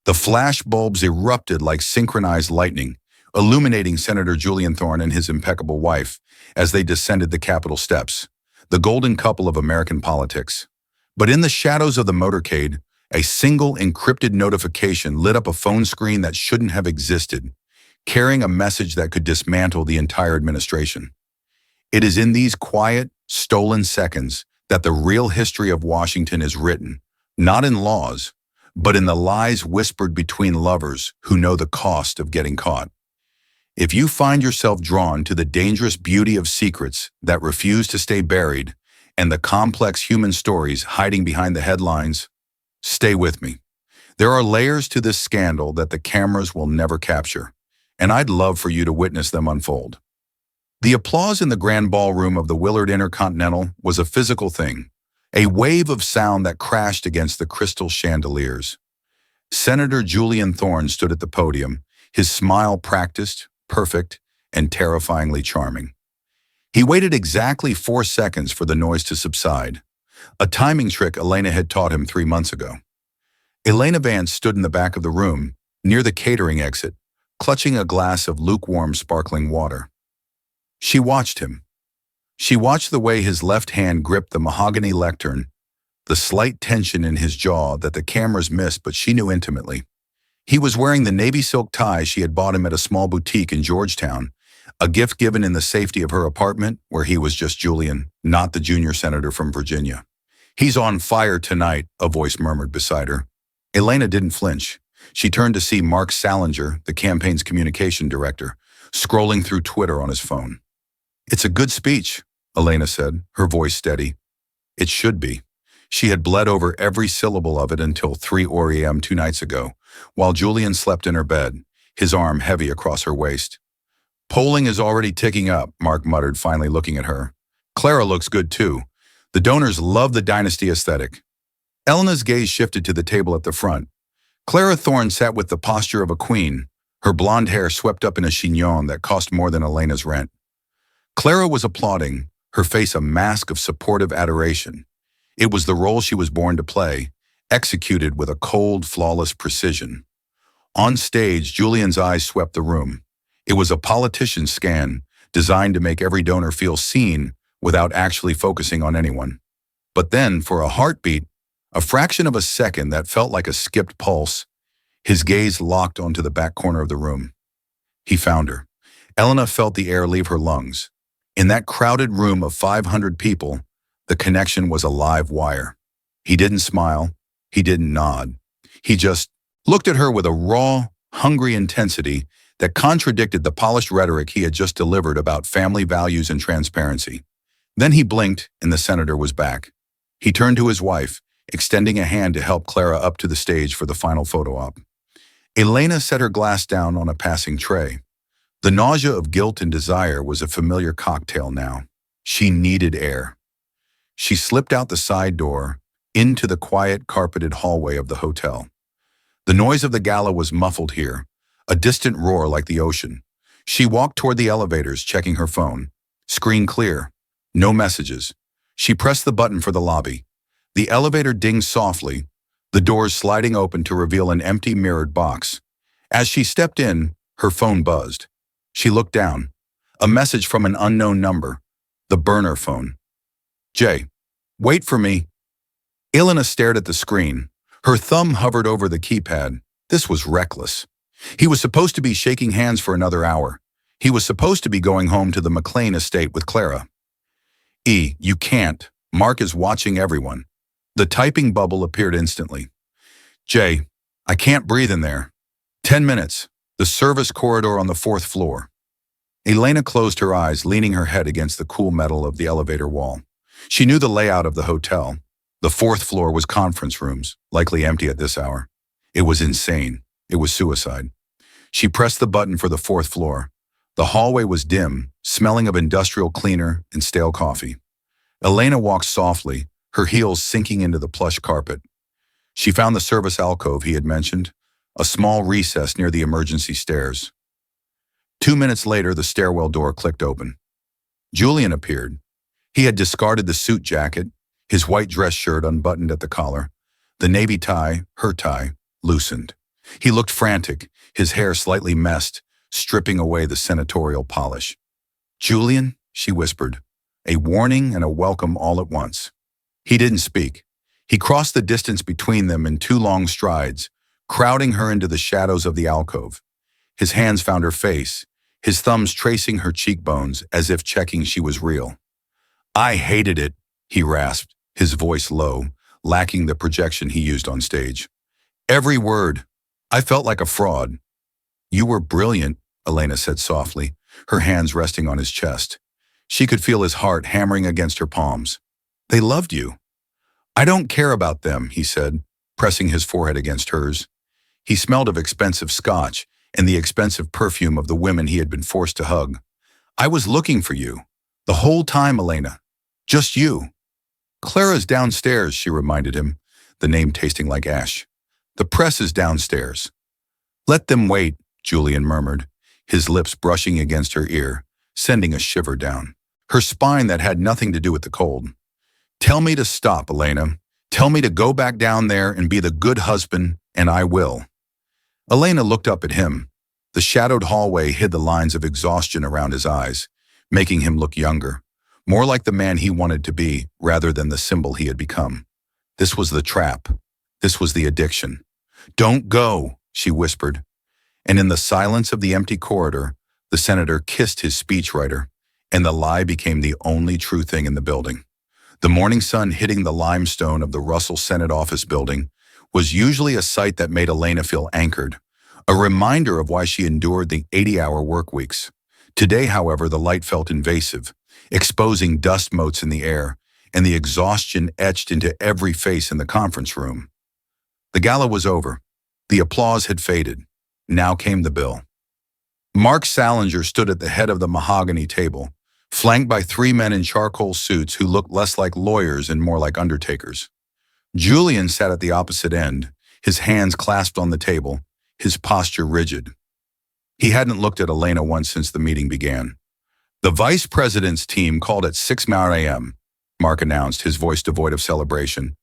The flash bulbs erupted like synchronized lightning, illuminating Senator Julian Thorne and his impeccable wife as they descended the Capitol steps, the golden couple of American politics. But in the shadows of the motorcade, a single encrypted notification lit up a phone screen that shouldn't have existed, carrying a message that could dismantle the entire administration. It is in these quiet, stolen seconds that the real history of Washington is written, not in laws, but in the lies whispered between lovers who know the cost of getting caught. If you find yourself drawn to the dangerous beauty of secrets that refuse to stay buried and the complex human stories hiding behind the headlines, stay with me. There are layers to this scandal that the cameras will never capture, and I'd love for you to witness them unfold. The applause in the grand ballroom of the Willard Intercontinental was a physical thing, a wave of sound that crashed against the crystal chandeliers. Senator Julian Thorne stood at the podium, his smile practiced, perfect, and terrifyingly charming. He waited exactly 4 seconds for the noise to subside, a timing trick Elena had taught him 3 months ago. Elena Vance stood in the back of the room, near the catering exit, clutching a glass of lukewarm sparkling water. She watched him. She watched the way his left hand gripped the mahogany lectern, the slight tension in his jaw that the cameras missed but she knew intimately. He was wearing the navy silk tie she had bought him at a small boutique in Georgetown, a gift given in the safety of her apartment where he was just Julian, not the junior senator from Virginia. "He's on fire tonight," a voice murmured beside her. Elena didn't flinch. She turned to see Mark Salinger, the campaign's communication director, scrolling through Twitter on his phone. "It's a good speech," Elena said, her voice steady. It should be. She had bled over every syllable of it until 3 a.m. 2 nights ago, while Julian slept in her bed, his arm heavy across her waist. "Polling is already ticking up," Mark muttered, finally looking at her. "Clara looks good too. The donors love the dynasty aesthetic." Elena's gaze shifted to the table at the front. Clara Thorne sat with the posture of a queen, her blonde hair swept up in a chignon that cost more than Elena's rent. Clara was applauding, her face a mask of supportive adoration. It was the role she was born to play, executed with a cold, flawless precision. On stage, Julian's eyes swept the room. It was a politician's scan, designed to make every donor feel seen without actually focusing on anyone. But then, for a heartbeat, a fraction of a second that felt like a skipped pulse, his gaze locked onto the back corner of the room. He found her. Elena felt the air leave her lungs. In that crowded room of 500 people, the connection was a live wire. He didn't smile. He didn't nod. He just looked at her with a raw, hungry intensity that contradicted the polished rhetoric he had just delivered about family values and transparency. Then he blinked, and the senator was back. He turned to his wife, extending a hand to help Clara up to the stage for the final photo op. Elena set her glass down on a passing tray. The nausea of guilt and desire was a familiar cocktail now. She needed air. She slipped out the side door, into the quiet, carpeted hallway of the hotel. The noise of the gala was muffled here, a distant roar like the ocean. She walked toward the elevators, checking her phone. Screen clear. No messages. She pressed the button for the lobby. The elevator dinged softly, the doors sliding open to reveal an empty mirrored box. As she stepped in, her phone buzzed. She looked down. A message from an unknown number. The burner phone. "Jay, wait for me." Elena stared at the screen. Her thumb hovered over the keypad. This was reckless. He was supposed to be shaking hands for another hour. He was supposed to be going home to the McLean estate with Clara. You can't. Mark is watching everyone." The typing bubble appeared instantly. "Jay, I can't breathe in there. 10 minutes. The service corridor on the 4th floor." Elena closed her eyes, leaning her head against the cool metal of the elevator wall. She knew the layout of the hotel. The 4th floor was conference rooms, likely empty at this hour. It was insane. It was suicide. She pressed the button for the 4th floor. The hallway was dim, smelling of industrial cleaner and stale coffee. Elena walked softly, her heels sinking into the plush carpet. She found the service alcove he had mentioned, a small recess near the emergency stairs. 2 minutes later, the stairwell door clicked open. Julian appeared. He had discarded the suit jacket, his white dress shirt unbuttoned at the collar, the navy tie, her tie, loosened. He looked frantic, his hair slightly messed, stripping away the senatorial polish. "Julian," she whispered, a warning and a welcome all at once. He didn't speak. He crossed the distance between them in 2 long strides, crowding her into the shadows of the alcove. His hands found her face, his thumbs tracing her cheekbones as if checking she was real. "I hated it," he rasped, his voice low, lacking the projection he used on stage. "Every word. I felt like a fraud." "You were brilliant," Elena said softly, her hands resting on his chest. She could feel his heart hammering against her palms. "They loved you." "I don't care about them," he said, pressing his forehead against hers. He smelled of expensive scotch and the expensive perfume of the women he had been forced to hug. "I was looking for you. The whole time, Elena. Just you." "Clara's downstairs," she reminded him, the name tasting like ash. "The press is downstairs." "Let them wait," Julian murmured, his lips brushing against her ear, sending a shiver down her spine that had nothing to do with the cold. "Tell me to stop, Elena. Tell me to go back down there and be the good husband, and I will." Elena looked up at him. The shadowed hallway hid the lines of exhaustion around his eyes, making him look younger, more like the man he wanted to be rather than the symbol he had become. This was the trap. This was the addiction. "Don't go," she whispered. And in the silence of the empty corridor, the senator kissed his speechwriter, and the lie became the only true thing in the building. The morning sun hitting the limestone of the Russell Senate office building was usually a sight that made Elena feel anchored, a reminder of why she endured the 80-hour work weeks. Today, however, the light felt invasive, exposing dust motes in the air, and the exhaustion etched into every face in the conference room. The gala was over. The applause had faded. Now came the bill. Mark Salinger stood at the head of the mahogany table, flanked by 3 men in charcoal suits who looked less like lawyers and more like undertakers. Julian sat at the opposite end, his hands clasped on the table, his posture rigid. He hadn't looked at Elena once since the meeting began. "The vice president's team called at 6 a.m., Mark announced, his voice devoid of celebration.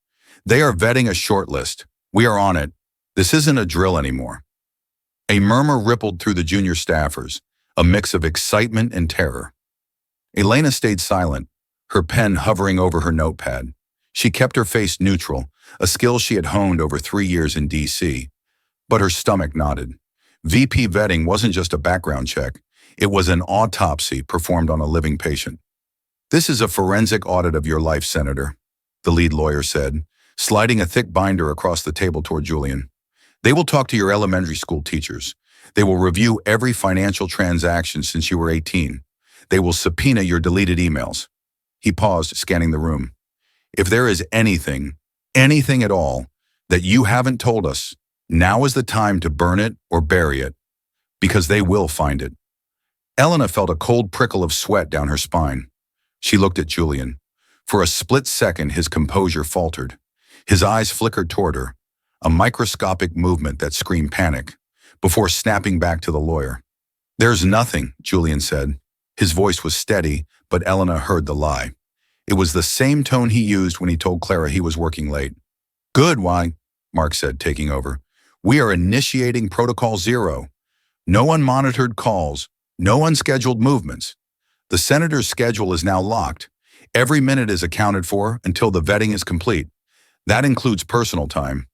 "They are vetting a short list. We are on it. This isn't a drill anymore." A murmur rippled through the junior staffers, a mix of excitement and terror. Elena stayed silent, her pen hovering over her notepad. She kept her face neutral, a skill she had honed over 3 years in D.C. But her stomach nodded. VP vetting wasn't just a background check. It was an autopsy performed on a living patient. "This is a forensic audit of your life, Senator," the lead lawyer said, sliding a thick binder across the table toward Julian. "They will talk to your elementary school teachers. They will review every financial transaction since you were 18. They will subpoena your deleted emails." He paused, scanning the room. "If there is anything at all, that you haven't told us, now is the time to burn it or bury it, because they will find it." Elena felt a cold prickle of sweat down her spine. She looked at Julian. For a split second, his composure faltered. His eyes flickered toward her, a microscopic movement that screamed panic, before snapping back to the lawyer. "There's nothing," Julian said. His voice was steady, but Elena heard the lie. It was the same tone he used when he told Clara he was working late. "Good, why?" Mark said, taking over. "We are initiating Protocol 0. No unmonitored calls, no unscheduled movements. The senator's schedule is now locked. Every minute is accounted for until the vetting is complete. That includes personal time."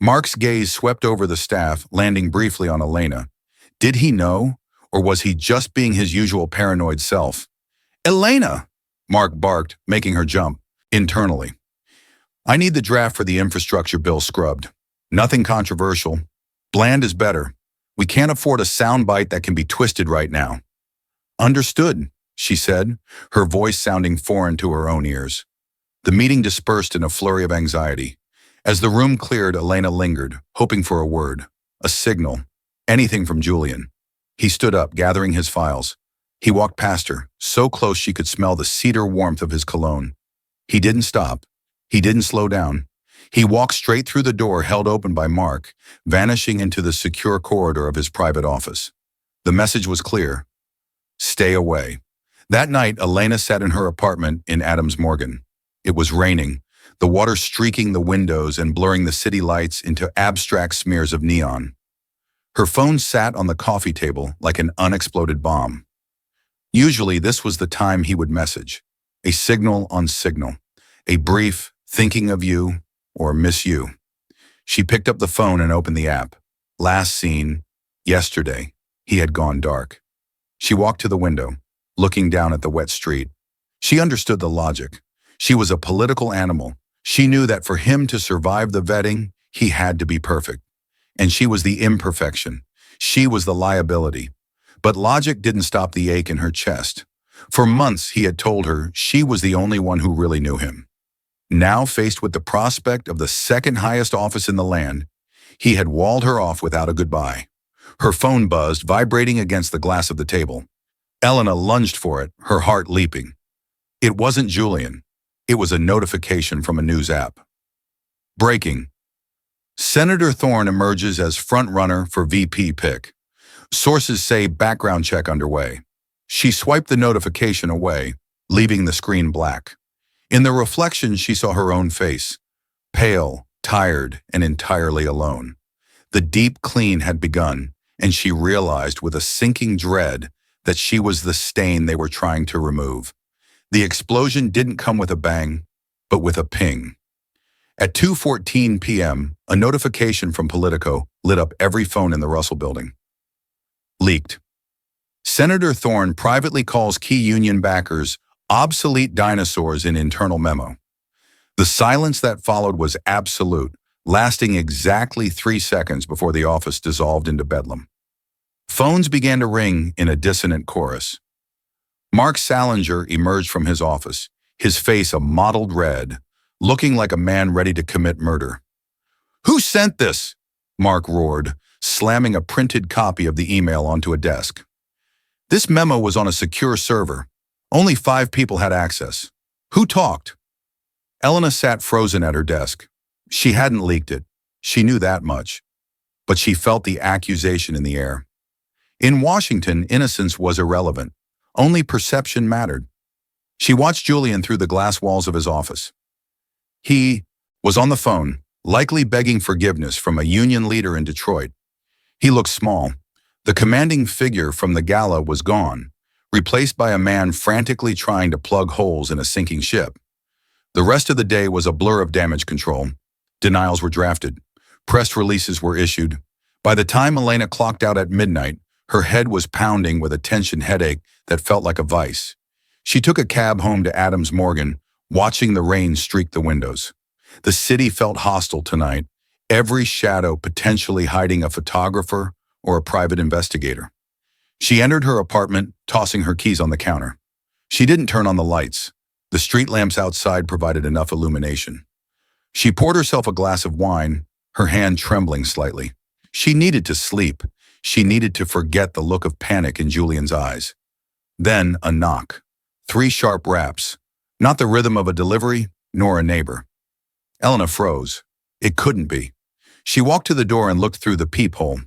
Mark's gaze swept over the staff, landing briefly on Elena. Did he know, or was he just being his usual paranoid self? "Elena!" Mark barked, making her jump. Internally. "I need the draft for the infrastructure bill scrubbed. Nothing controversial. Bland is better. We can't afford a soundbite that can be twisted right now." "Understood," she said, her voice sounding foreign to her own ears. The meeting dispersed in a flurry of anxiety. As the room cleared, Elena lingered, hoping for a word, a signal, anything from Julian. He stood up, gathering his files. He walked past her, so close she could smell the cedar warmth of his cologne. He didn't stop. He didn't slow down. He walked straight through the door held open by Mark, vanishing into the secure corridor of his private office. The message was clear. Stay away. That night, Elena sat in her apartment in Adams Morgan. It was raining, the water streaking the windows and blurring the city lights into abstract smears of neon. Her phone sat on the coffee table like an unexploded bomb. Usually this was the time he would message. A signal on signal. A brief, thinking of you, or miss you. She picked up the phone and opened the app. Last seen, yesterday, he had gone dark. She walked to the window, looking down at the wet street. She understood the logic. She was a political animal. She knew that for him to survive the vetting, he had to be perfect. And she was the imperfection. She was the liability. But logic didn't stop the ache in her chest. For months, he had told her she was the only one who really knew him. Now, faced with the prospect of the second highest office in the land, he had walled her off without a goodbye. Her phone buzzed, vibrating against the glass of the table. Elena lunged for it, her heart leaping. It wasn't Julian. It was a notification from a news app. Breaking. Senator Thorne emerges as front-runner for VP pick. Sources say background check underway. She swiped the notification away, leaving the screen black. In the reflection, she saw her own face, pale, tired, and entirely alone. The deep clean had begun, and she realized with a sinking dread that she was the stain they were trying to remove. The explosion didn't come with a bang, but with a ping. At 2:14 p.m., a notification from Politico lit up every phone in the Russell building. Leaked. Senator Thorne privately calls key union backers obsolete dinosaurs in internal memo. The silence that followed was absolute, lasting exactly 3 seconds before the office dissolved into bedlam. Phones began to ring in a dissonant chorus. Mark Salinger emerged from his office, his face a mottled red, looking like a man ready to commit murder. "Who sent this?" Mark roared, slamming a printed copy of the email onto a desk. "This memo was on a secure server. Only 5 people had access. Who talked?" Elena sat frozen at her desk. She hadn't leaked it. She knew that much. But she felt the accusation in the air. In Washington, innocence was irrelevant. Only perception mattered. She watched Julian through the glass walls of his office. He was on the phone, likely begging forgiveness from a union leader in Detroit. He looked small. The commanding figure from the gala was gone, replaced by a man frantically trying to plug holes in a sinking ship. The rest of the day was a blur of damage control. Denials were drafted. Press releases were issued. By the time Elena clocked out at midnight, her head was pounding with a tension headache that felt like a vice. She took a cab home to Adams Morgan, watching the rain streak the windows. The city felt hostile tonight, every shadow potentially hiding a photographer or a private investigator. She entered her apartment, tossing her keys on the counter. She didn't turn on the lights. The street lamps outside provided enough illumination. She poured herself a glass of wine, her hand trembling slightly. She needed to sleep. She needed to forget the look of panic in Julian's eyes. Then a knock. 3 sharp raps. Not the rhythm of a delivery, nor a neighbor. Elena froze. It couldn't be. She walked to the door and looked through the peephole.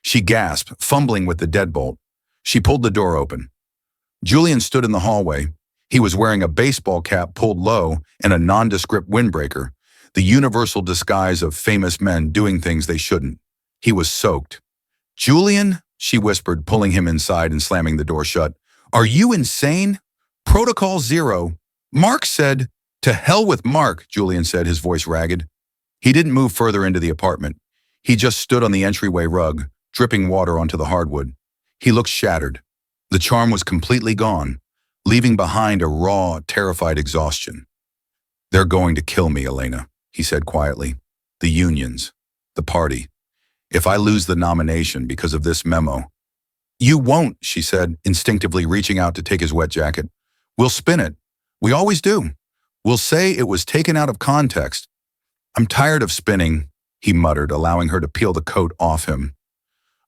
She gasped, fumbling with the deadbolt. She pulled the door open. Julian stood in the hallway. He was wearing a baseball cap pulled low and a nondescript windbreaker, the universal disguise of famous men doing things they shouldn't. He was soaked. "Julian," she whispered, pulling him inside and slamming the door shut. "Are you insane? Protocol 0. Mark said—" "To hell with Mark," Julian said, his voice ragged. He didn't move further into the apartment. He just stood on the entryway rug, dripping water onto the hardwood. He looked shattered. The charm was completely gone, leaving behind a raw, terrified exhaustion. "They're going to kill me, Elena," he said quietly. "The unions. The party. If I lose the nomination because of this memo—" "You won't," she said, instinctively reaching out to take his wet jacket. "We'll spin it. We always do. We'll say it was taken out of context." "I'm tired of spinning," he muttered, allowing her to peel the coat off him.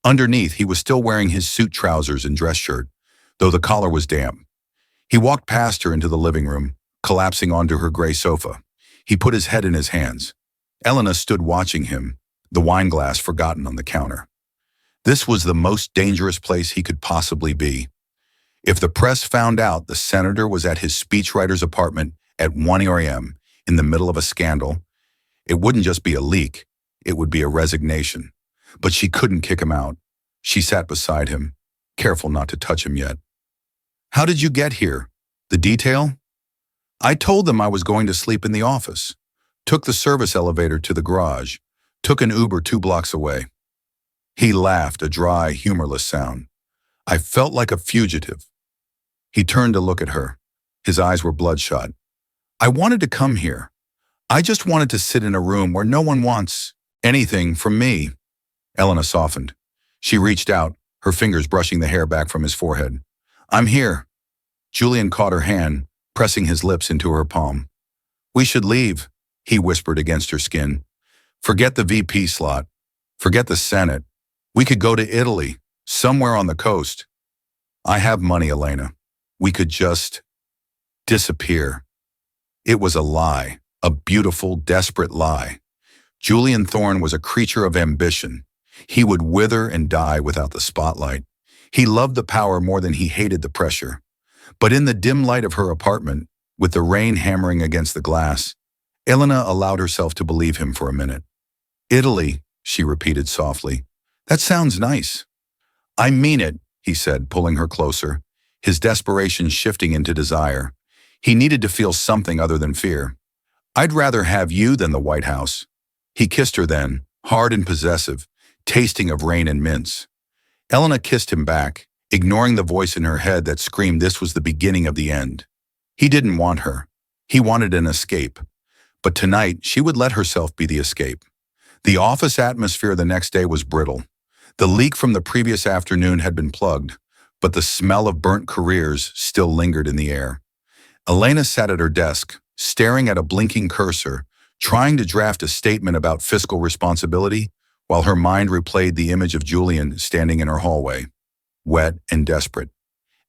Underneath, he was still wearing his suit trousers and dress shirt, though the collar was damp. He walked past her into the living room, collapsing onto her gray sofa. He put his head in his hands. Elena stood watching him, the wine glass forgotten on the counter. This was the most dangerous place he could possibly be. If the press found out the senator was at his speechwriter's apartment at 1 a.m. in the middle of a scandal, it wouldn't just be a leak, it would be a resignation. But she couldn't kick him out. She sat beside him, careful not to touch him yet. How did you get here? The detail? I told them I was going to sleep in the office. Took the service elevator to the garage. Took an Uber 2 blocks away. He laughed, a dry, humorless sound. I felt like a fugitive. He turned to look at her. His eyes were bloodshot. I wanted to come here. I just wanted to sit in a room where no one wants anything from me. Elena softened. She reached out, her fingers brushing the hair back from his forehead. I'm here. Julian caught her hand, pressing his lips into her palm. We should leave, he whispered against her skin. Forget the VP slot. Forget the Senate. We could go to Italy, somewhere on the coast. I have money, Elena. We could just disappear. It was a lie, a beautiful, desperate lie. Julian Thorne was a creature of ambition. He would wither and die without the spotlight. He loved the power more than he hated the pressure. But in the dim light of her apartment, with the rain hammering against the glass, Elena allowed herself to believe him for a minute. Italy, she repeated softly. That sounds nice. I mean it, he said, pulling her closer, his desperation shifting into desire. He needed to feel something other than fear. I'd rather have you than the White House. He kissed her then, hard and possessive, tasting of rain and mints. Elena kissed him back, ignoring the voice in her head that screamed this was the beginning of the end. He didn't want her. He wanted an escape. But tonight, she would let herself be the escape. The office atmosphere the next day was brittle. The leak from the previous afternoon had been plugged, but the smell of burnt careers still lingered in the air. Elena sat at her desk, staring at a blinking cursor, trying to draft a statement about fiscal responsibility, while her mind replayed the image of Julian standing in her hallway, wet and desperate.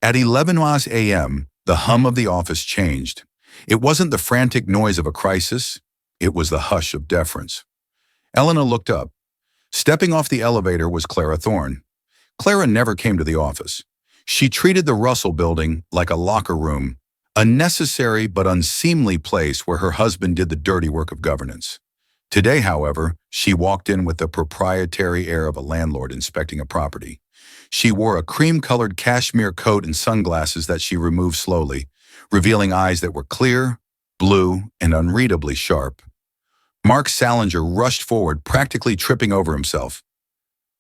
At 11 a.m., the hum of the office changed. It wasn't the frantic noise of a crisis, it was the hush of deference. Elena looked up. Stepping off the elevator was Clara Thorne. Clara never came to the office. She treated the Russell building like a locker room, a necessary but unseemly place where her husband did the dirty work of governance. Today, however, she walked in with the proprietary air of a landlord inspecting a property. She wore a cream-colored cashmere coat and sunglasses that she removed slowly, revealing eyes that were clear, blue, and unreadably sharp. Mark Salinger rushed forward, practically tripping over himself.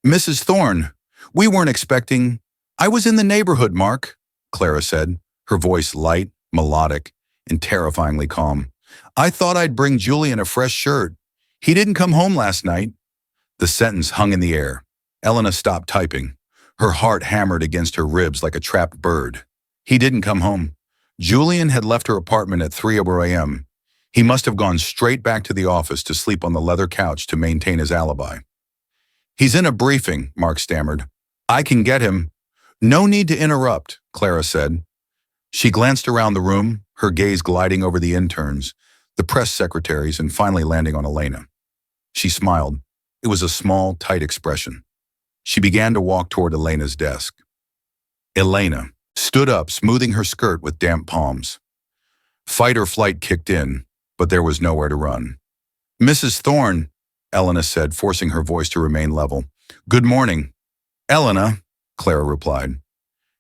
Mrs. Thorne, we weren't expecting— I was in the neighborhood, Mark, Clara said, her voice light, melodic, and terrifyingly calm. I thought I'd bring Julian a fresh shirt. He didn't come home last night. The sentence hung in the air. Elena stopped typing. Her heart hammered against her ribs like a trapped bird. He didn't come home. Julian had left her apartment at 3 a.m. He must have gone straight back to the office to sleep on the leather couch to maintain his alibi. He's in a briefing, Mark stammered. I can get him. No need to interrupt, Clara said. She glanced around the room, her gaze gliding over the interns, the press secretaries, and finally landing on Elena. She smiled. It was a small, tight expression. She began to walk toward Elena's desk. Elena stood up, smoothing her skirt with damp palms. Fight or flight kicked in, but there was nowhere to run. Mrs. Thorne, Elena said, forcing her voice to remain level. Good morning. Elena, Clara replied.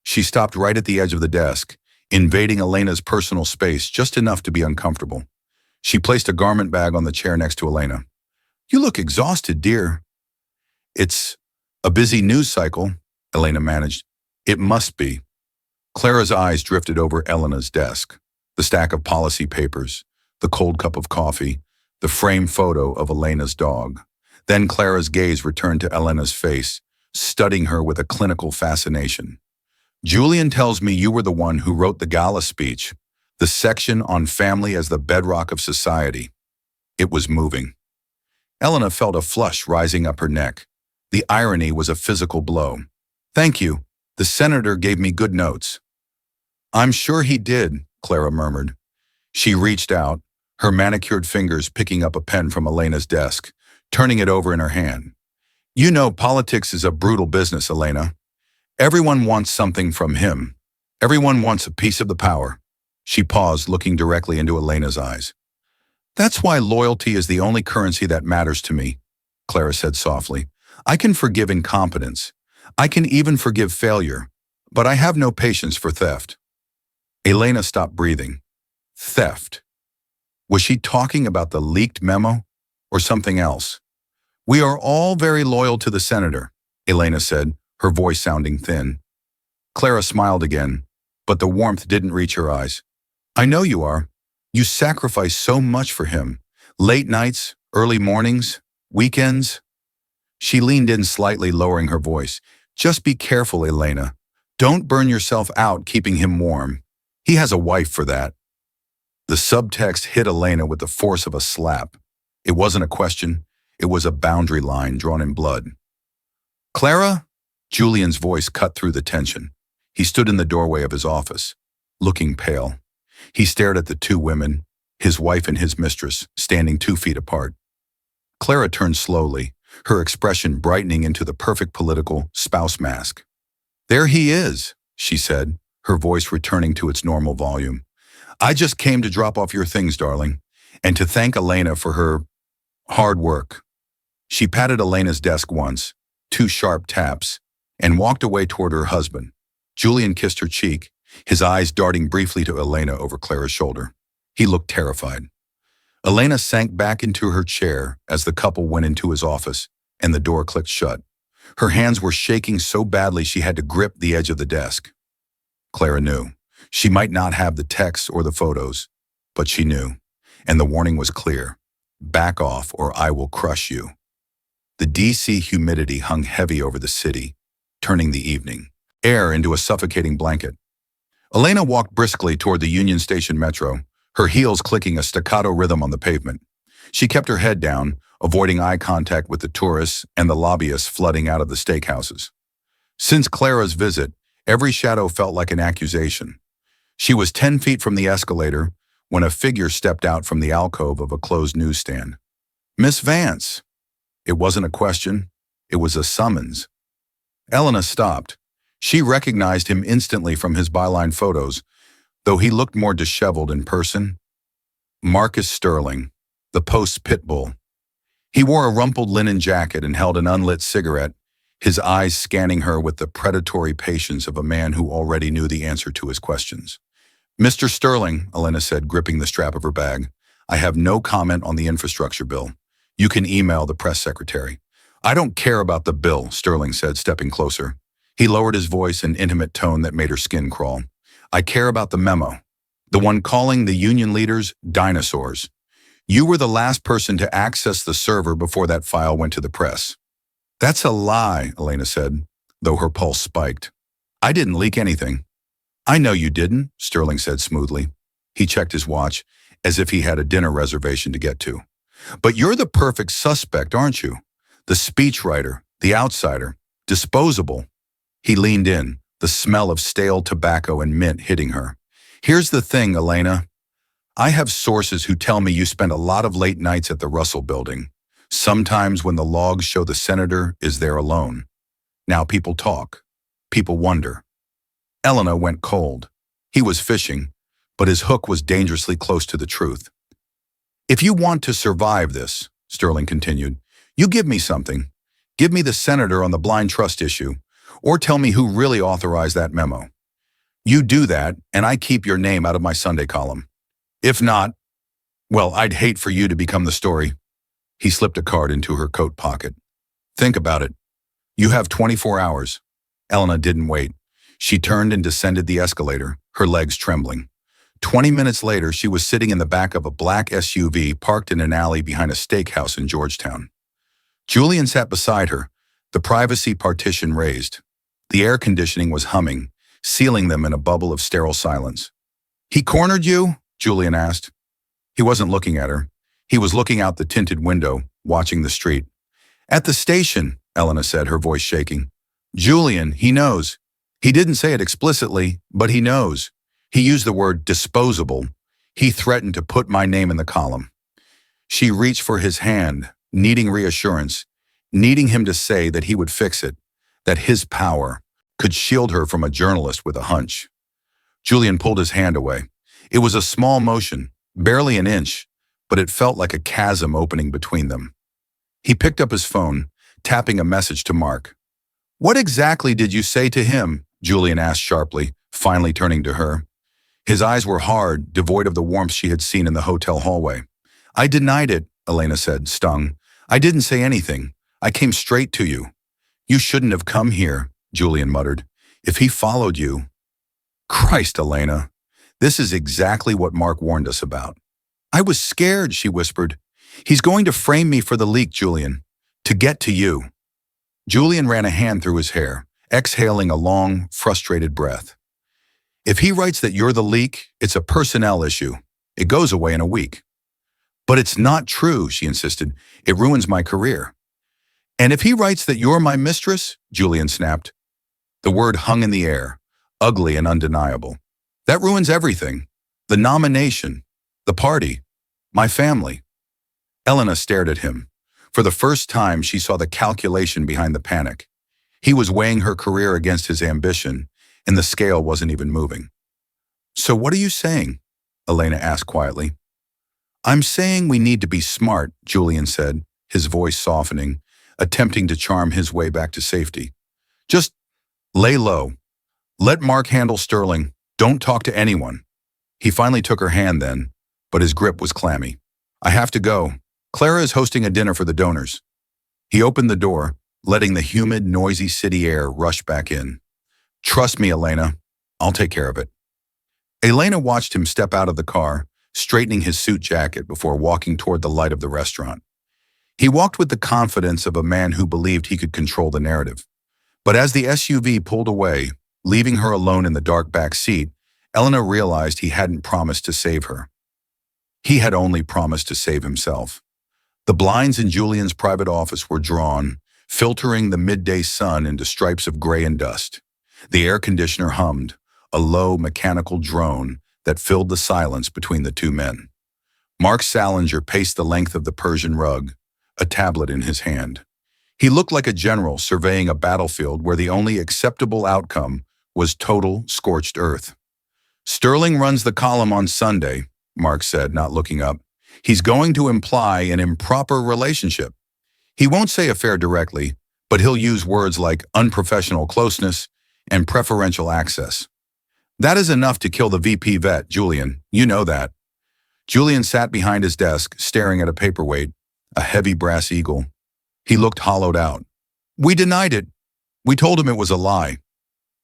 She stopped right at the edge of the desk, invading Elena's personal space just enough to be uncomfortable. She placed a garment bag on the chair next to Elena. You look exhausted, dear. It's a busy news cycle, Elena managed. It must be. Clara's eyes drifted over Elena's desk, the stack of policy papers, the cold cup of coffee, the framed photo of Elena's dog. Then Clara's gaze returned to Elena's face, studying her with a clinical fascination. Julian tells me you were the one who wrote the gala speech, the section on family as the bedrock of society. It was moving. Elena felt a flush rising up her neck. The irony was a physical blow. Thank you. The senator gave me good notes. I'm sure he did, Clara murmured. She reached out, her manicured fingers picking up a pen from Elena's desk, turning it over in her hand. You know politics is a brutal business, Elena. Everyone wants something from him. Everyone wants a piece of the power. She paused, looking directly into Elena's eyes. That's why loyalty is the only currency that matters to me, Clara said softly. I can forgive incompetence, I can even forgive failure, but I have no patience for theft. Elena stopped breathing. Theft. Was she talking about the leaked memo or something else? We are all very loyal to the senator, Elena said, her voice sounding thin. Clara smiled again, but the warmth didn't reach her eyes. I know you are. You sacrifice so much for him. Late nights, early mornings, weekends. She leaned in slightly, lowering her voice. Just be careful, Elena. Don't burn yourself out keeping him warm. He has a wife for that. The subtext hit Elena with the force of a slap. It wasn't a question. It was a boundary line drawn in blood. Clara? Julian's voice cut through the tension. He stood in the doorway of his office, looking pale. He stared at the two women, his wife and his mistress, standing 2 feet apart. Clara turned slowly, her expression brightening into the perfect political spouse mask. There he is, she said, her voice returning to its normal volume. I just came to drop off your things, darling, and to thank Elena for her hard work. She patted Elena's desk once, 2 sharp taps, and walked away toward her husband. Julian kissed her cheek, his eyes darting briefly to Elena over Clara's shoulder. He looked terrified. Elena sank back into her chair as the couple went into his office, and the door clicked shut. Her hands were shaking so badly she had to grip the edge of the desk. Clara knew. She might not have the texts or the photos, but she knew, and the warning was clear. Back off or I will crush you. The DC humidity hung heavy over the city, turning the evening air into a suffocating blanket. Elena walked briskly toward the Union Station metro, her heels clicking a staccato rhythm on the pavement. She kept her head down, avoiding eye contact with the tourists and the lobbyists flooding out of the steakhouses. Since Clara's visit, every shadow felt like an accusation. She was 10 feet from the escalator when a figure stepped out from the alcove of a closed newsstand. Miss Vance. It wasn't a question, it was a summons. Elena stopped. She recognized him instantly from his byline photos, though he looked more disheveled in person. Marcus Sterling, the Post's pit bull. He wore a rumpled linen jacket and held an unlit cigarette, his eyes scanning her with the predatory patience of a man who already knew the answer to his questions. Mr. Sterling, Elena said, gripping the strap of her bag, I have no comment on the infrastructure bill. You can email the press secretary. I don't care about the bill, Sterling said, stepping closer. He lowered his voice in an intimate tone that made her skin crawl. I care about the memo, the one calling the union leaders dinosaurs. You were the last person to access the server before that file went to the press. That's a lie, Elena said, though her pulse spiked. I didn't leak anything. I know you didn't, Sterling said smoothly. He checked his watch, as if he had a dinner reservation to get to. But you're the perfect suspect, aren't you? The speechwriter, the outsider, disposable. He leaned in, the smell of stale tobacco and mint hitting her. Here's the thing, Elena. I have sources who tell me you spend a lot of late nights at the Russell Building, sometimes when the logs show the senator is there alone. Now people talk. People wonder. Elena went cold. He was fishing, but his hook was dangerously close to the truth. If you want to survive this, Sterling continued, you give me something. Give me the senator on the blind trust issue, or tell me who really authorized that memo. You do that, and I keep your name out of my Sunday column. If not, well, I'd hate for you to become the story. He slipped a card into her coat pocket. Think about it. You have 24 hours. Elena didn't wait. She turned and descended the escalator, her legs trembling. 20 minutes later, she was sitting in the back of a black SUV parked in an alley behind a steakhouse in Georgetown. Julian sat beside her, the privacy partition raised. The air conditioning was humming, sealing them in a bubble of sterile silence. He cornered you? Julian asked. He wasn't looking at her. He was looking out the tinted window, watching the street. At the station, Elena said, her voice shaking. Julian, he knows. He didn't say it explicitly, but he knows. He used the word disposable. He threatened to put my name in the column. She reached for his hand, needing reassurance, needing him to say that he would fix it, that his power could shield her from a journalist with a hunch. Julian pulled his hand away. It was a small motion, barely an inch, but it felt like a chasm opening between them. He picked up his phone, tapping a message to Mark. What exactly did you say to him? Julian asked sharply, finally turning to her. His eyes were hard, devoid of the warmth she had seen in the hotel hallway. I denied it, Elena said, stung. I didn't say anything. I came straight to you. You shouldn't have come here, Julian muttered. If he followed you. Christ, Elena. This is exactly what Mark warned us about. I was scared, she whispered. He's going to frame me for the leak, Julian. To get to you. Julian ran a hand through his hair, exhaling a long, frustrated breath. If he writes that you're the leak, it's a personnel issue. It goes away in a week. But it's not true, she insisted. It ruins my career. And if he writes that you're my mistress, Julian snapped. The word hung in the air, ugly and undeniable. That ruins everything. The nomination, the party, my family. Elena stared at him. For the first time, she saw the calculation behind the panic. He was weighing her career against his ambition, and the scale wasn't even moving. So what are you saying? Elena asked quietly. I'm saying we need to be smart, Julian said, his voice softening, attempting to charm his way back to safety. Just lay low. Let Mark handle Sterling. Don't talk to anyone. He finally took her hand then, but his grip was clammy. I have to go. Clara is hosting a dinner for the donors. He opened the door, letting the humid, noisy city air rush back in. Trust me, Elena. I'll take care of it. Elena watched him step out of the car, straightening his suit jacket before walking toward the light of the restaurant. He walked with the confidence of a man who believed he could control the narrative. But as the SUV pulled away, leaving her alone in the dark back seat, Elena realized he hadn't promised to save her. He had only promised to save himself. The blinds in Julian's private office were drawn, filtering the midday sun into stripes of gray and dust. The air conditioner hummed, a low mechanical drone that filled the silence between the two men. Mark Salinger paced the length of the Persian rug, a tablet in his hand. He looked like a general surveying a battlefield where the only acceptable outcome was total scorched earth. Sterling runs the column on Sunday, Mark said, not looking up. He's going to imply an improper relationship. He won't say affair directly, but he'll use words like unprofessional closeness and preferential access. That is enough to kill the VP vet, Julian. You know that. Julian sat behind his desk, staring at a paperweight, a heavy brass eagle. He looked hollowed out. We denied it. We told him it was a lie.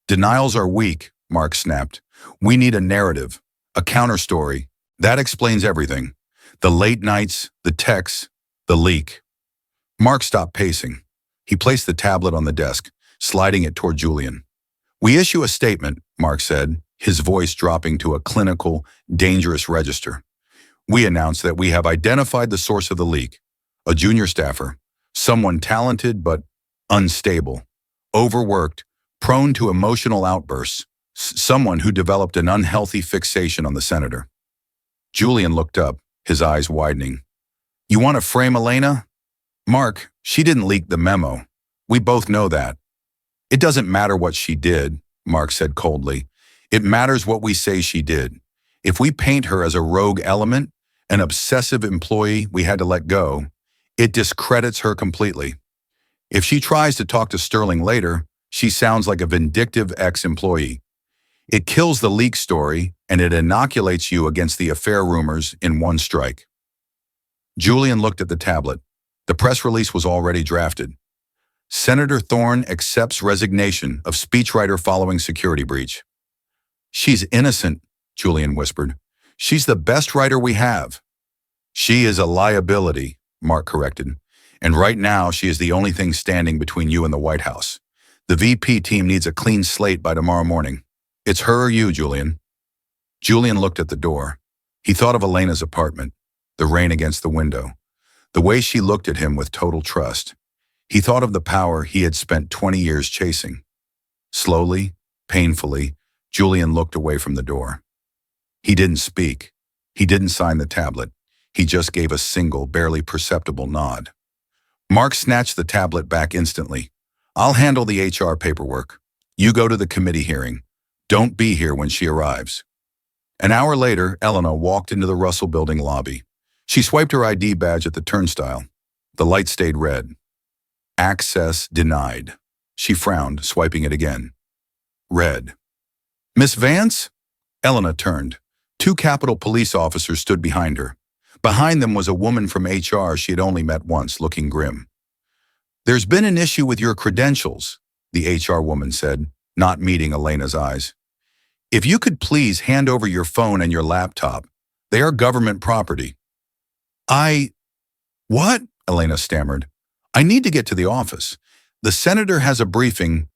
Denials are weak, Mark snapped. We need a narrative, a counterstory. That explains everything. The late nights, the texts, the leak. Mark stopped pacing. He placed the tablet on the desk, sliding it toward Julian. We issue a statement, Mark said, his voice dropping to a clinical, dangerous register. We announce that we have identified the source of the leak, a junior staffer, someone talented but unstable, overworked, prone to emotional outbursts, someone who developed an unhealthy fixation on the senator. Julian looked up, his eyes widening. You want to frame Elena? Mark, she didn't leak the memo. We both know that. It doesn't matter what she did, Mark said coldly. It matters what we say she did. If we paint her as a rogue element, an obsessive employee we had to let go, it discredits her completely. If she tries to talk to Sterling later, she sounds like a vindictive ex-employee. It kills the leak story, and it inoculates you against the affair rumors in one strike. Julian looked at the tablet. The press release was already drafted. Senator Thorne accepts resignation of speechwriter following security breach. She's innocent, Julian whispered. She's the best writer we have. She is a liability, Mark corrected. And right now, she is the only thing standing between you and the White House. The VP team needs a clean slate by tomorrow morning. It's her or you, Julian. Julian looked at the door. He thought of Elena's apartment, the rain against the window, the way she looked at him with total trust. He thought of the power he had spent 20 years chasing. Slowly, painfully, Julian looked away from the door. He didn't speak. He didn't sign the tablet. He just gave a single, barely perceptible nod. Mark snatched the tablet back instantly. I'll handle the HR paperwork. You go to the committee hearing. Don't be here when she arrives. An hour later, Elena walked into the Russell Building lobby. She swiped her ID badge at the turnstile. The light stayed red. Access denied. She frowned, swiping it again. Read. Miss Vance? Elena turned. Two Capitol police officers stood behind her. Behind them was a woman from HR she had only met once, looking grim. There's been an issue with your credentials, the HR woman said, not meeting Elena's eyes. If you could please hand over your phone and your laptop. They are government property. What? Elena stammered. I need to get to the office. The senator has a briefing.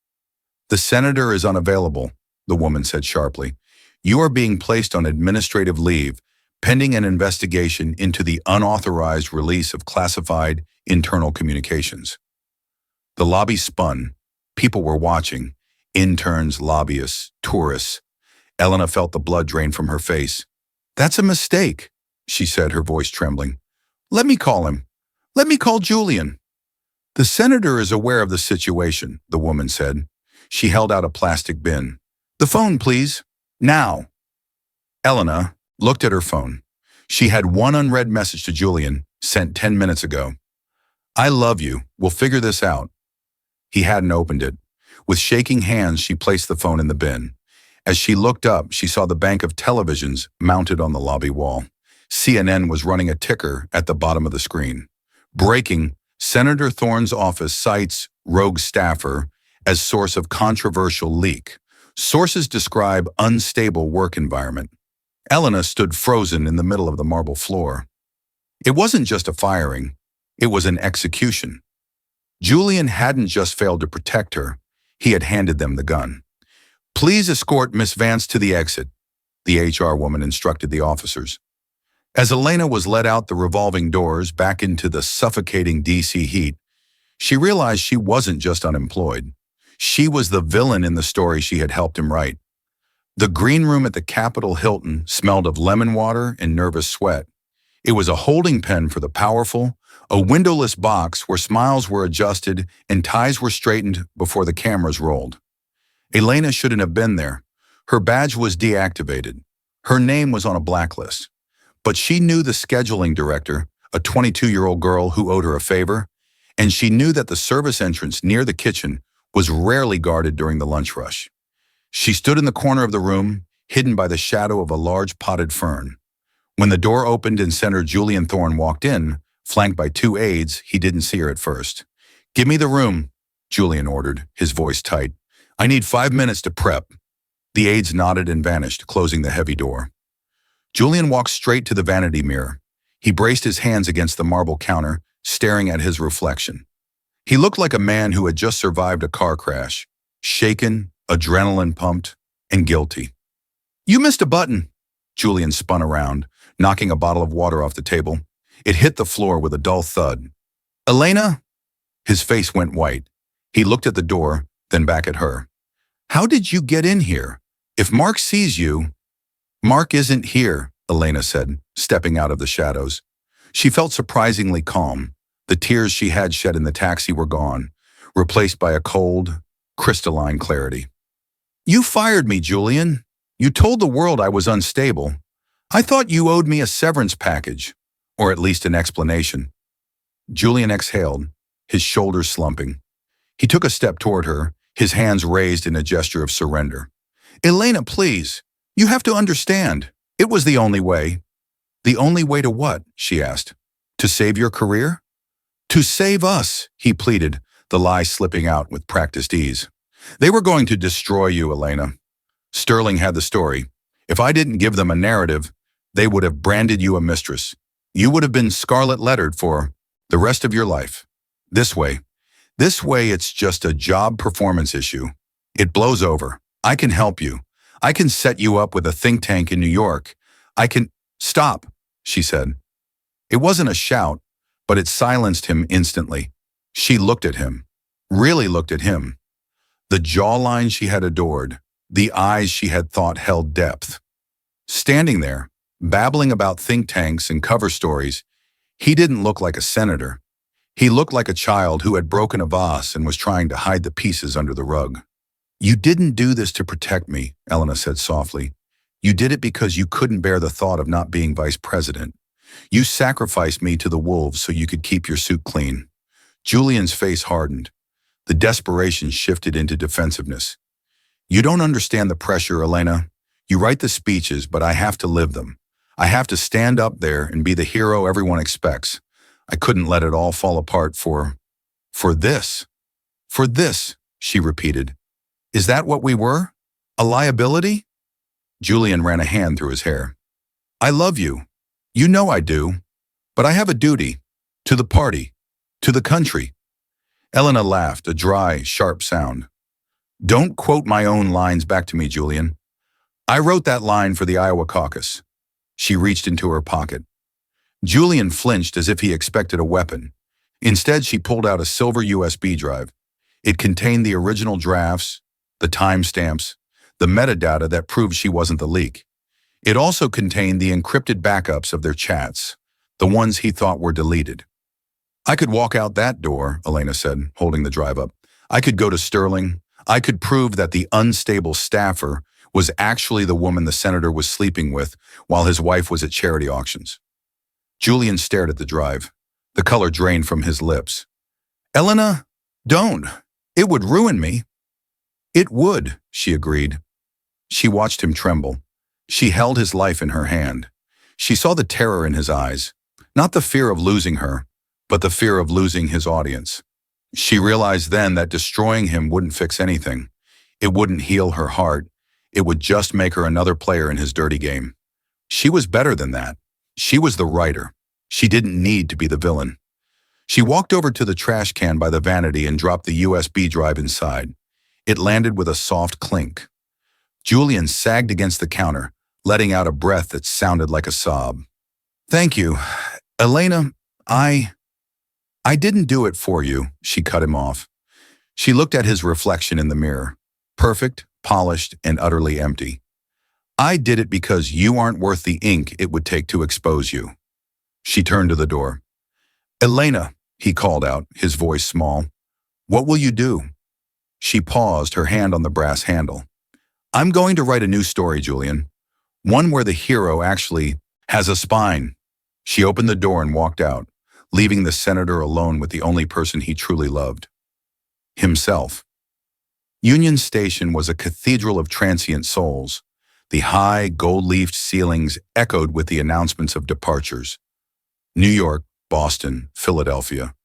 The senator is unavailable, the woman said sharply. You are being placed on administrative leave, pending an investigation into the unauthorized release of classified internal communications. The lobby spun. People were watching. Interns, lobbyists, tourists. Elena felt the blood drain from her face. That's a mistake, she said, her voice trembling. Let me call him. Let me call Julian. The senator is aware of the situation, the woman said. She held out a plastic bin. The phone, please. Now. Elena looked at her phone. She had one unread message to Julian, sent 10 minutes ago. I love you. We'll figure this out. He hadn't opened it. With shaking hands, she placed the phone in the bin. As she looked up, she saw the bank of televisions mounted on the lobby wall. CNN was running a ticker at the bottom of the screen. Breaking, Senator Thorne's office cites rogue staffer as source of controversial leak. Sources describe unstable work environment. Elena stood frozen in the middle of the marble floor. It wasn't just a firing. It was an execution. Julian hadn't just failed to protect her. He had handed them the gun. Please escort Miss Vance to the exit, the HR woman instructed the officers. As Elena was led out the revolving doors back into the suffocating DC heat, she realized she wasn't just unemployed. She was the villain in the story she had helped him write. The green room at the Capitol Hilton smelled of lemon water and nervous sweat. It was a holding pen for the powerful, a windowless box where smiles were adjusted and ties were straightened before the cameras rolled. Elena shouldn't have been there. Her badge was deactivated. Her name was on a blacklist. But she knew the scheduling director, a 22-year-old girl who owed her a favor, and she knew that the service entrance near the kitchen was rarely guarded during the lunch rush. She stood in the corner of the room, hidden by the shadow of a large potted fern. When the door opened and Senator Julian Thorne walked in, flanked by two aides, he didn't see her at first. Give me the room, Julian ordered, his voice tight. I need 5 minutes to prep. The aides nodded and vanished, closing the heavy door. Julian walked straight to the vanity mirror. He braced his hands against the marble counter, staring at his reflection. He looked like a man who had just survived a car crash, shaken, adrenaline pumped, and guilty. You missed a button. Julian spun around, knocking a bottle of water off the table. It hit the floor with a dull thud. Elena? His face went white. He looked at the door, then back at her. How did you get in here? If Mark sees you... Mark isn't here, Elena said, stepping out of the shadows. She felt surprisingly calm. The tears she had shed in the taxi were gone, replaced by a cold, crystalline clarity. You fired me, Julian. You told the world I was unstable. I thought you owed me a severance package, or at least an explanation. Julian exhaled, his shoulders slumping. He took a step toward her, his hands raised in a gesture of surrender. Elena, please. You have to understand. It was the only way. The only way to what? She asked. To save your career? To save us, he pleaded, the lie slipping out with practiced ease. They were going to destroy you, Elena. Sterling had the story. If I didn't give them a narrative, they would have branded you a mistress. You would have been scarlet lettered for the rest of your life. This way, it's just a job performance issue. It blows over. I can help you. I can set you up with a think tank in New York. I can... Stop, she said. It wasn't a shout, but it silenced him instantly. She looked at him, really looked at him. The jawline she had adored, the eyes she had thought held depth. Standing there, babbling about think tanks and cover stories, he didn't look like a senator. He looked like a child who had broken a vase and was trying to hide the pieces under the rug. You didn't do this to protect me, Elena said softly. You did it because you couldn't bear the thought of not being vice president. You sacrificed me to the wolves so you could keep your suit clean. Julian's face hardened. The desperation shifted into defensiveness. You don't understand the pressure, Elena. You write the speeches, but I have to live them. I have to stand up there and be the hero everyone expects. I couldn't let it all fall apart for this. For this, she repeated. Is that what we were? A liability? Julian ran a hand through his hair. I love you. You know I do. But I have a duty. To the party. To the country. Elena laughed, a dry, sharp sound. Don't quote my own lines back to me, Julian. I wrote that line for the Iowa caucus. She reached into her pocket. Julian flinched as if he expected a weapon. Instead, she pulled out a silver USB drive. It contained the original drafts, the timestamps, the metadata that proved she wasn't the leak. It also contained the encrypted backups of their chats, the ones he thought were deleted. I could walk out that door, Elena said, holding the drive up. I could go to Sterling. I could prove that the unstable staffer was actually the woman the senator was sleeping with while his wife was at charity auctions. Julian stared at the drive. The color drained from his lips. Elena, don't. It would ruin me. It would, she agreed. She watched him tremble. She held his life in her hand. She saw the terror in his eyes, not the fear of losing her, but the fear of losing his audience. She realized then that destroying him wouldn't fix anything. It wouldn't heal her heart. It would just make her another player in his dirty game. She was better than that. She was the writer. She didn't need to be the villain. She walked over to the trash can by the vanity and dropped the USB drive inside. It landed with a soft clink. Julian sagged against the counter, letting out a breath that sounded like a sob. Thank you. Elena, I didn't do it for you, she cut him off. She looked at his reflection in the mirror, perfect, polished, and utterly empty. I did it because you aren't worth the ink it would take to expose you. She turned to the door. Elena, he called out, his voice small. What will you do? She paused, her hand on the brass handle. I'm going to write a new story, Julian. One where the hero actually has a spine. She opened the door and walked out, leaving the senator alone with the only person he truly loved. Himself. Union Station was a cathedral of transient souls. The high, gold-leafed ceilings echoed with the announcements of departures. New York, Boston, Philadelphia.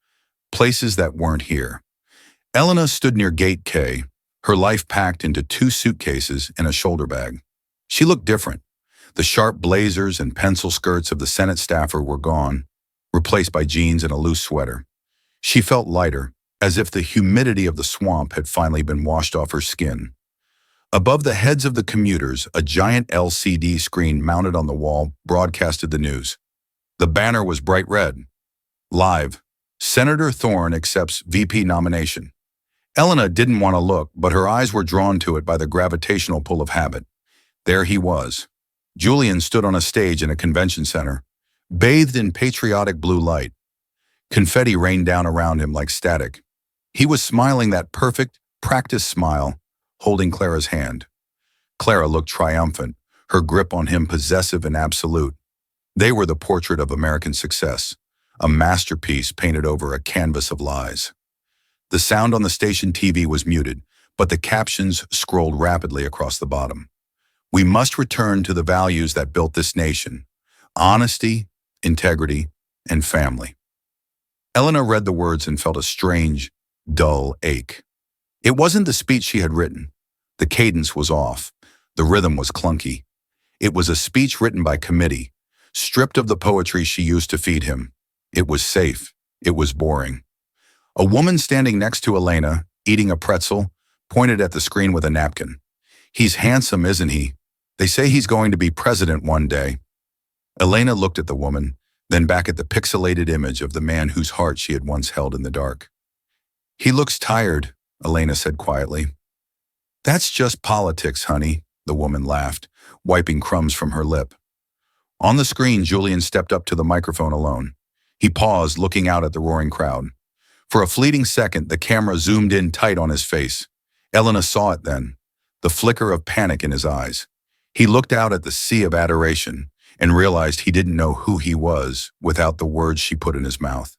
Places that weren't here. Elena stood near Gate K, her life packed into 2 suitcases and a shoulder bag. She looked different. The sharp blazers and pencil skirts of the Senate staffer were gone, replaced by jeans and a loose sweater. She felt lighter, as if the humidity of the swamp had finally been washed off her skin. Above the heads of the commuters, a giant LCD screen mounted on the wall broadcasted the news. The banner was bright red. Live. Senator Thorne accepts VP nomination. Elena didn't want to look, but her eyes were drawn to it by the gravitational pull of habit. There he was. Julian stood on a stage in a convention center, bathed in patriotic blue light. Confetti rained down around him like static. He was smiling that perfect, practiced smile, holding Clara's hand. Clara looked triumphant, her grip on him possessive and absolute. They were the portrait of American success, a masterpiece painted over a canvas of lies. The sound on the station TV was muted, but the captions scrolled rapidly across the bottom. We must return to the values that built this nation: honesty, integrity, and family. Elena read the words and felt a strange, dull ache. It wasn't the speech she had written. The cadence was off. The rhythm was clunky. It was a speech written by committee, stripped of the poetry she used to feed him. It was safe. It was boring. A woman standing next to Elena, eating a pretzel, pointed at the screen with a napkin. He's handsome, isn't he? They say he's going to be president one day. Elena looked at the woman, then back at the pixelated image of the man whose heart she had once held in the dark. He looks tired, Elena said quietly. That's just politics, honey, the woman laughed, wiping crumbs from her lip. On the screen, Julian stepped up to the microphone alone. He paused, looking out at the roaring crowd. For a fleeting second, the camera zoomed in tight on his face. Elena saw it then, the flicker of panic in his eyes. He looked out at the sea of adoration and realized he didn't know who he was without the words she put in his mouth.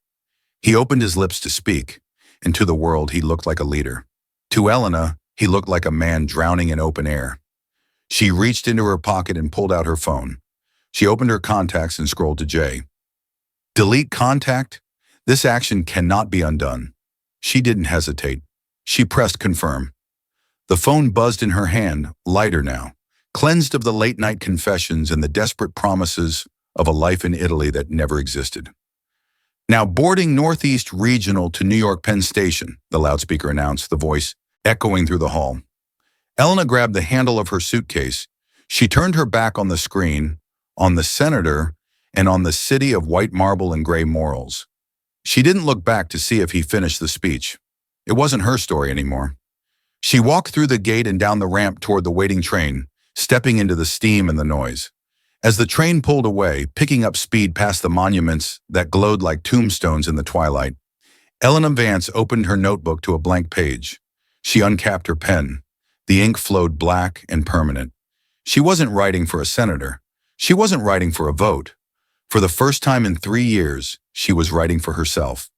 He opened his lips to speak, and to the world he looked like a leader. To Elena, he looked like a man drowning in open air. She reached into her pocket and pulled out her phone. She opened her contacts and scrolled to J. Delete contact? This action cannot be undone. She didn't hesitate. She pressed confirm. The phone buzzed in her hand, lighter now, cleansed of the late-night confessions and the desperate promises of a life in Italy that never existed. Now boarding Northeast Regional to New York Penn Station, the loudspeaker announced, the voice echoing through the hall. Elena grabbed the handle of her suitcase. She turned her back on the screen, on the senator, and on the city of white marble and gray morals. She didn't look back to see if he finished the speech. It wasn't her story anymore. She walked through the gate and down the ramp toward the waiting train, stepping into the steam and the noise. As the train pulled away, picking up speed past the monuments that glowed like tombstones in the twilight, Elena Vance opened her notebook to a blank page. She uncapped her pen. The ink flowed black and permanent. She wasn't writing for a senator. She wasn't writing for a vote. For the first time in 3 years, she was writing for herself.